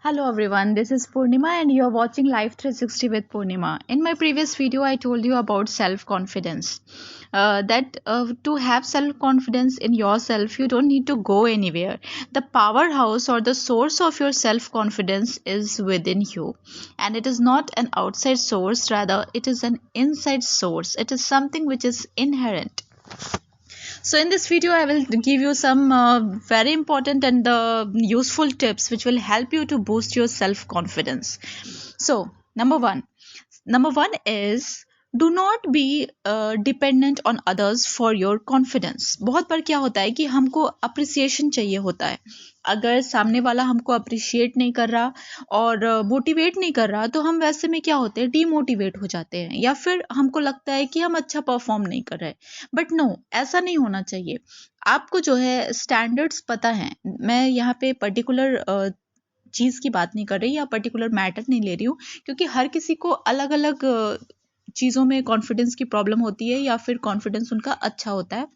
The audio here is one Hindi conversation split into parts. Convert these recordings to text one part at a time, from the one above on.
Hello everyone, this is Purnima and you're watching Life 360 with Purnima. In my previous video, I told you about self-confidence. That to have self-confidence in yourself, you don't need to go anywhere. The powerhouse or the source of your self-confidence is within you. And it is not an outside source, rather it is an inside source. It is something which is inherent. So in this video, I will give you some very important and useful tips which will help you to boost your self-confidence. So number one is do not be dependent on others for your confidence. बहुत बार क्या होता है कि हमको अप्रिसिएशन चाहिए होता है. अगर सामने वाला हमको अप्रिशिएट नहीं कर रहा और मोटिवेट नहीं कर रहा तो हम वैसे में क्या होते हैं, डीमोटिवेट हो जाते हैं या फिर हमको लगता है कि हम अच्छा परफॉर्म नहीं कर रहे. बट नो, ऐसा नहीं होना चाहिए. आपको जो है स्टैंडर्ड्स पता है. मैं यहाँ पे पर्टिकुलर चीज़ की बात नहीं कर रही या पर्टिकुलर मैटर नहीं ले रही हूँ, क्योंकि हर किसी को अलग अलग चीज़ों में कॉन्फिडेंस की प्रॉब्लम होती है या फिर कॉन्फिडेंस उनका अच्छा होता है.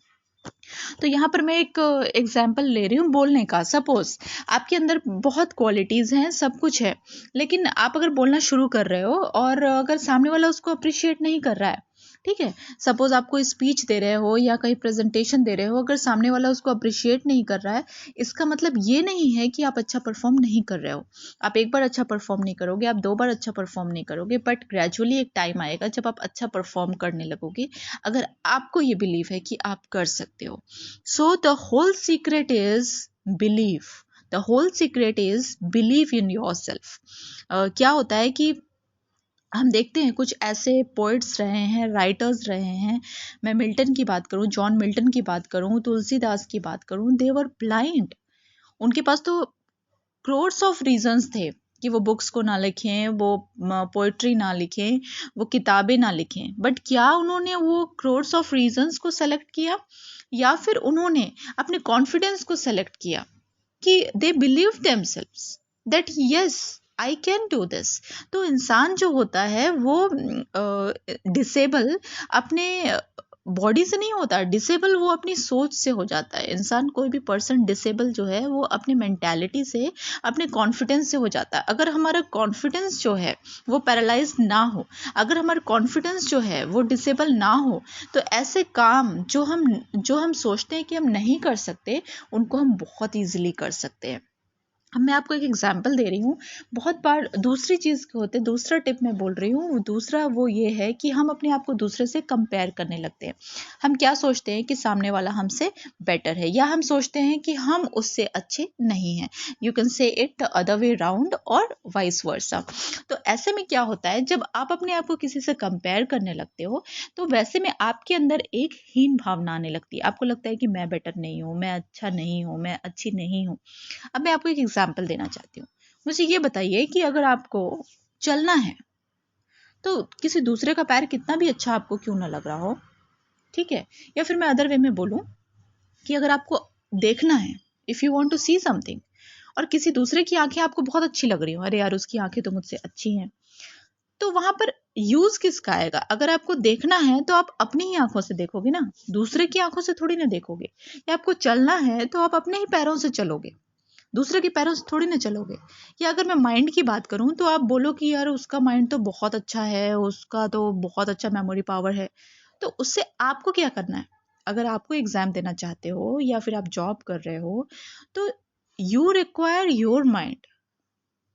तो यहाँ पर मैं एक एग्जाम्पल ले रही हूँ बोलने का. सपोज आपके अंदर बहुत क्वालिटीज़ हैं, सब कुछ है, लेकिन आप अगर बोलना शुरू कर रहे हो और अगर सामने वाला उसको अप्रिशिएट नहीं कर रहा है, ठीक है, सपोज आप कोई स्पीच दे रहे हो या कहीं प्रेजेंटेशन दे रहे हो, अगर सामने वाला उसको अप्रिशिएट नहीं कर रहा है, इसका मतलब ये नहीं है कि आप अच्छा परफॉर्म नहीं कर रहे हो. आप एक बार अच्छा परफॉर्म नहीं करोगे, आप दो बार अच्छा परफॉर्म नहीं करोगे, बट ग्रेजुअली एक टाइम आएगा जब आप अच्छा परफॉर्म करने लगोगे, अगर आपको ये बिलीव है कि आप कर सकते हो. So the whole secret is believe. The whole secret is believe in yourself. क्या होता है कि हम देखते हैं कुछ ऐसे पोइट्स रहे हैं, राइटर्स रहे हैं. मैं मिल्टन की बात करूं, जॉन मिल्टन की बात करूं, तुलसीदास की बात करूं, दे वर ब्लाइंड. उनके पास तो क्रोड्स ऑफ रीजंस थे कि वो बुक्स को ना लिखें, वो पोइट्री ना लिखें, वो किताबें ना लिखें. बट क्या उन्होंने वो क्रोड्स ऑफ रीजंस को सेलेक्ट किया या फिर उन्होंने अपने कॉन्फिडेंस को सेलेक्ट किया कि they believe themselves that yes I can do this. तो इंसान जो होता है वो डिसेबल अपने बॉडी से नहीं होता. डिसेबल वो अपनी सोच से हो जाता है. इंसान कोई भी पर्सन डिसेबल जो है वो अपनी मेंटालिटी से, अपने कॉन्फिडेंस से हो जाता है. अगर हमारा कॉन्फिडेंस जो है वो पैरालाइज ना हो, अगर हमारा कॉन्फिडेंस जो है वो डिसेबल ना हो, तो ऐसे काम जो हम सोचते हैं कि हम नहीं कर सकते, उनको हम बहुत ईजिली कर सकते हैं. अब मैं आपको एक एग्जांपल दे रही हूँ. बहुत बार दूसरी चीज़ क्या होते है, दूसरा टिप मैं बोल रही हूँ, दूसरा वो ये है कि हम अपने आप को दूसरे से कंपेयर करने लगते हैं. हम क्या सोचते हैं कि सामने वाला हमसे बेटर है, या हम सोचते हैं कि हम उससे अच्छे नहीं हैं. You can say it the other way round और वाइस वर्सा. तो ऐसे में क्या होता है, जब आप अपने आप को किसी से कंपेयर करने लगते हो, तो वैसे में आपके अंदर एक हीन भावना आने लगती है. आपको लगता है कि मैं बेटर नहीं हूँ, मैं अच्छा नहीं हूँ, मैं अच्छी नहीं हूँ. अब मैं आपको एक एग्जाम्पल देना चाहती हूँ. मुझे ये बताइए कि अगर आपको चलना है तो किसी दूसरे का पैर कितना भी अच्छा आपको क्यों ना लग रहा हो, ठीक है, या फिर मैं अदर वे में बोलूं कि अगर आपको देखना है, if you want to see something, और किसी दूसरे की आंखें आपको बहुत अच्छी लग रही हो, अरे यार उसकी आंखें तो मुझसे अच्छी हैं, तो वहां पर यूज किसका आएगा? अगर आपको देखना है तो आप अपनी ही आंखों से देखोगे ना, दूसरे की आंखों से थोड़ी ना देखोगे. या आपको चलना है तो आप अपने ही पैरों से चलोगे, दूसरे के पैरों से थोड़ी ना चलोगे. या अगर मैं माइंड की बात करूं तो आप बोलो कि यार उसका माइंड तो बहुत अच्छा है, उसका तो बहुत अच्छा मेमोरी पावर है. तो उससे आपको क्या करना है? अगर आपको एग्जाम देना चाहते हो या फिर आप जॉब कर रहे हो, तो यू रिक्वायर योर माइंड.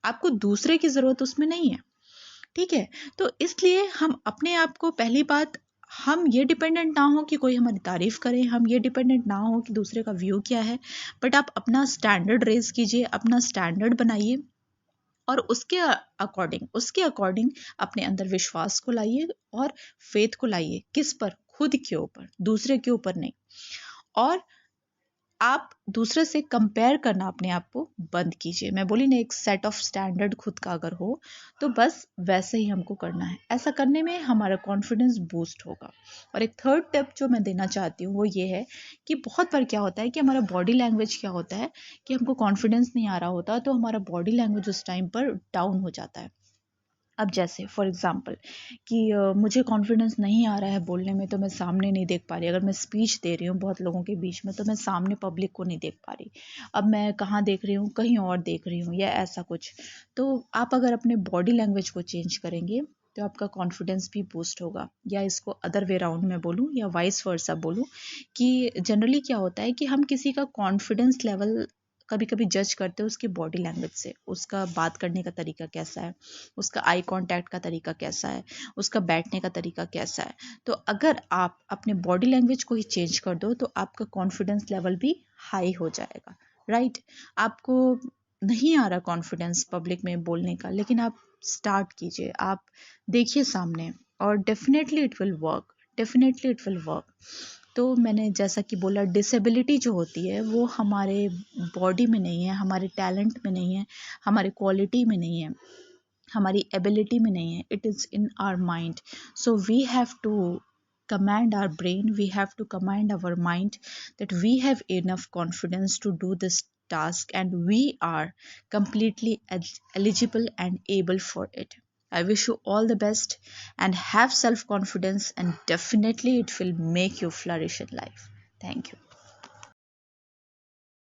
आपको दूसरे की जरूरत उसमें नहीं है, ठीक है. तो इसलिए हम अपने आप को, पहली बात, हम ये डिपेंडेंट ना हो कि कोई हमारी तारीफ करे, हम ये डिपेंडेंट ना हो कि दूसरे का व्यू क्या है, बट आप अपना स्टैंडर्ड रेज कीजिए, अपना स्टैंडर्ड बनाइए और उसके अकॉर्डिंग अपने अंदर विश्वास को लाइए और फेथ को लाइए. किस पर? खुद के ऊपर, दूसरे के ऊपर नहीं. और आप दूसरे से कंपेयर करना अपने आप को बंद कीजिए. मैं बोली ना, एक सेट ऑफ स्टैंडर्ड खुद का अगर हो तो बस वैसे ही हमको करना है. ऐसा करने में हमारा कॉन्फिडेंस बूस्ट होगा. और एक थर्ड टिप जो मैं देना चाहती हूँ वो ये है कि बहुत बार क्या होता है कि हमारा बॉडी लैंग्वेज क्या होता है कि हमको कॉन्फिडेंस नहीं आ रहा होता तो हमारा बॉडी लैंग्वेज उस टाइम पर डाउन हो जाता है. अब जैसे फॉर एग्जांपल कि मुझे कॉन्फिडेंस नहीं आ रहा है बोलने में, तो मैं सामने नहीं देख पा रही। अगर मैं स्पीच दे रही हूँ बहुत लोगों के बीच में, तो मैं सामने पब्लिक को नहीं देख पा रही। अब मैं कहाँ देख रही हूँ, कहीं और देख रही हूँ, या ऐसा कुछ। तो आप अगर अपने बॉडी लैंग्वेज को चेंज करेंगे तो आपका कॉन्फिडेंस भी बूस्ट होगा। या इसको अदर वे राउंड में बोलूँ या वाइस वर्सा बोलूँ, कि जनरली क्या होता है कि हम किसी का कॉन्फिडेंस लेवल कभी कभी जज करते हैं उसकी बॉडी लैंग्वेज से। उसका बात करने का तरीका कैसा है, उसका आई कांटेक्ट का तरीका कैसा है, उसका बैठने का तरीका कैसा है। तो अगर आप अपने बॉडी लैंग्वेज को ही चेंज कर दो तो आपका कॉन्फिडेंस लेवल भी हाई हो जाएगा, राइट। आपको नहीं आ रहा कॉन्फिडेंस पब्लिक में बोलने का, लेकिन आप स्टार्ट कीजिए, आप देखिए सामने, और definitely it will work, definitely it will work. तो मैंने जैसा कि बोला, डिसेबिलिटी जो होती है वो हमारे बॉडी में नहीं है, हमारे टैलेंट में नहीं है, हमारे क्वालिटी में नहीं है, हमारी एबिलिटी में नहीं है। It is in our mind. So we have to command our brain, we have to command our mind that we have enough confidence to do this task, and we are completely eligible and able for it. I wish you all the best, and have self confidence, and definitely it will make you flourish in life. Thank you.